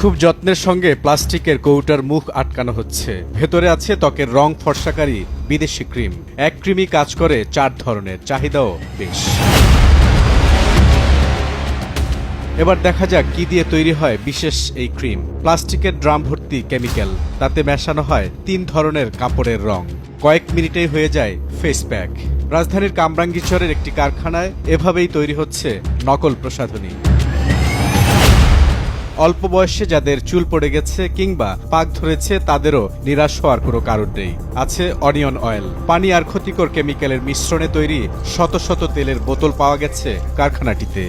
খুব যত্নের সঙ্গে প্লাস্টিকের কৌটার মুখ আটকানো হচ্ছে। ভেতরে আছে ত্বকের রং ফর্সাকারী বিদেশি ক্রিম। এক ক্রিমই কাজ করে 4 ধরনের, চাহিদাও বেশ। এবার দেখা যাক কি দিয়ে তৈরি হয় বিশেষ এই ক্রিম। প্লাস্টিকের ড্রাম ভর্তি কেমিক্যাল, তাতে মেশানো হয় 3 ধরনের কাপড়ের রং। কয়েক মিনিটেই হয়ে যায় ফেস প্যাক। রাজধানীর কামরাঙ্গীরচরের একটি কারখানায় এভাবেই তৈরি হচ্ছে নকল প্রসাধনী। অল্প বয়সে যাদের চুল পড়ে গেছে কিংবা পাক ধরেছে তাদেরও নিরাশ হওয়ার কোনো কারণ নেই। আছে অনিয়ন অয়েল, পানি আর ক্ষতিকর কেমিক্যালের মিশ্রণে তৈরি শত শত তেলের বোতল পাওয়া গেছে কারখানাটিতে।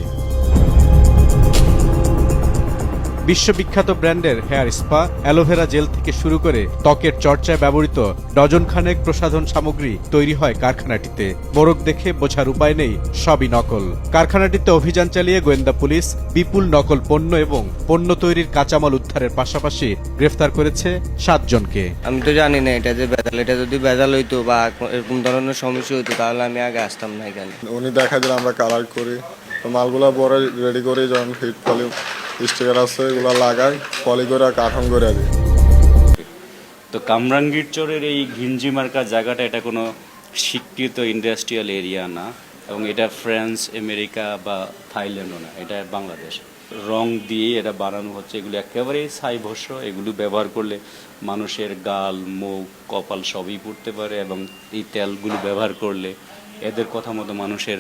বিশ্ববিখ্যাত ব্র্যান্ডের হেয়ার স্পা, অ্যালোভেরা জেল থেকে শুরু করে ত্বকের চর্চায় ব্যবহৃত ডজনখানেক প্রসাধন সামগ্রী তৈরি হয় কারখানাটিতে। মোড়ক দেখে বোঝার উপায় নেই, সবই নকল। কারখানাটিতে অভিযান চালিয়ে গোয়েন্দা পুলিশ বিপুল নকল পণ্য এবং পণ্য তৈরির কাঁচামাল উদ্ধারের পাশাপাশি গ্রেফতার করেছে 7 জনকে। আমি তো জানি না এটা যে বেজাল, এটা যদি বেজাল হইতো বা এরকম ধরনের সমস্যা হইতো তাহলে আমি আগে আসতাম না এখানে। উনি দেখা যায় আমরা কালার করি, তো মালগুলা বড় রেডি করি, যখন ফিট ফলি স্টিকার আছে এগুলো লাগাই, ফলি করে কার্টন করে দিই। তো কামরাঙ্গীরচরের এই ঘিঞ্জি মার্কা জায়গাটা এটা কোনো স্বীকৃত ইন্ডাস্ট্রিয়াল এরিয়া না, এবং এটা ফ্রান্স, আমেরিকা বা থাইল্যান্ডও না, এটা বাংলাদেশ। রং দিয়ে এটা বানানো হচ্ছে, এগুলো একেবারেই ছাই ভস্য। এগুলো ব্যবহার করলে মানুষের গাল, মুখ, কপাল সবই পুড়তে পারে, এবং এই তেলগুলো ব্যবহার করলে এদের কথা মতো মানুষের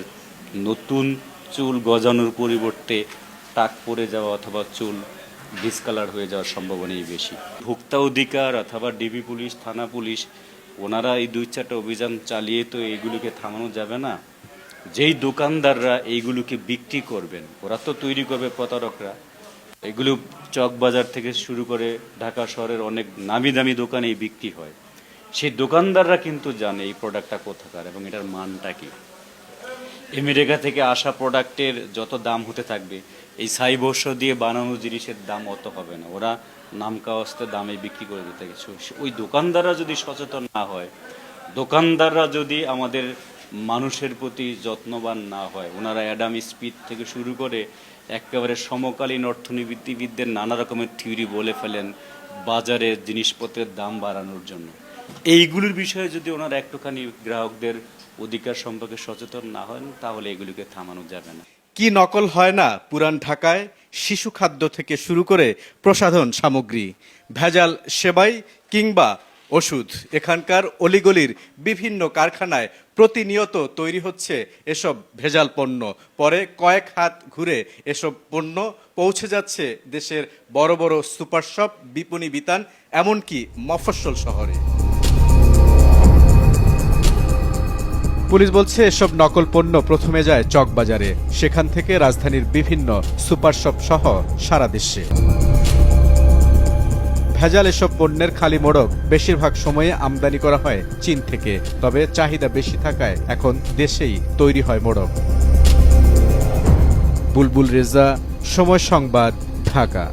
নতুন চুল গজানোর পরিবর্তে টাক পড়ে যাওয়া অথবা চুল ডিসকালার হয়ে যাওয়ার সম্ভাবনাই বেশি। ভোক্তা অধিকার অথবা ডিবি পুলিশ, থানা পুলিশ, ওনারা এই 2-4টা অভিযান চালিয়ে তো এইগুলোকে থামানো যাবে না। যেই দোকানদাররা এইগুলোকে বিক্রি করবেন, ওরা তো তৈরি করবে প্রতারকরা। এগুলো চকবাজার থেকে শুরু করে ঢাকা শহরের অনেক নামি দামি দোকানেই বিক্রি হয়। সেই দোকানদাররা কিন্তু জানে এই প্রোডাক্টটা কোথাকার এবং এটার মানটা কি। আমেরিকা থেকে আসা প্রোডাক্টের যত দাম হতে থাকবে, এই ছাই ভস্য দিয়ে বানানো জিনিসের দাম অত হবে না। ওরা নামকাওয়াস্তে দামে বিক্রি করে দিতে গেছে। ওই দোকানদাররা যদি সচেতন না হয়, দোকানদাররা যদি আমাদের মানুষের প্রতি যত্নবান না হয়, ওনারা অ্যাডাম স্মিথ থেকে শুরু করে একেবারে সমকালীন অর্থনীতিবিদদের নানা রকমের থিওরি বলে ফেলেন বাজারে জিনিসপত্রের দাম বাড়ানোর জন্য। এইগুলোর বিষয়ে যদি ওনারা একটুখানি গ্রাহকদের অধিকার সম্পর্কে সচেতন না হন, তাহলে এগুলিকে থামানো যাবে না। কি নকল হয় না পুরান ঢাকায়? শিশু খাদ্য থেকে শুরু করে প্রসাধন সামগ্রী, ভেজাল সেবাই কিংবা ওষুধ, এখানকার অলিগলির বিভিন্ন কারখানায় প্রতিনিয়ত তৈরি হচ্ছে এসব ভেজাল পণ্য। পরে কয়েক হাত ঘুরে এসব পণ্য পৌঁছে যাচ্ছে দেশের বড় বড় সুপার শপ, বিপণী বিতান, এমনকি মফস্বল শহরে। পুলিশ বলছে এসব নকল পণ্য প্রথমে যায় চকবাজারে, সেখান থেকে রাজধানীর বিভিন্ন সুপার শপ সহ সারা দেশে। ভেজাল এসব পণ্যের খালি মোড়ক বেশিরভাগ সময়ে আমদানি করা হয় চীন থেকে, তবে চাহিদা বেশি থাকায় এখন দেশেই তৈরি হয় মোড়ক। বুলবুল রেজা, সময় সংবাদ, ঢাকা।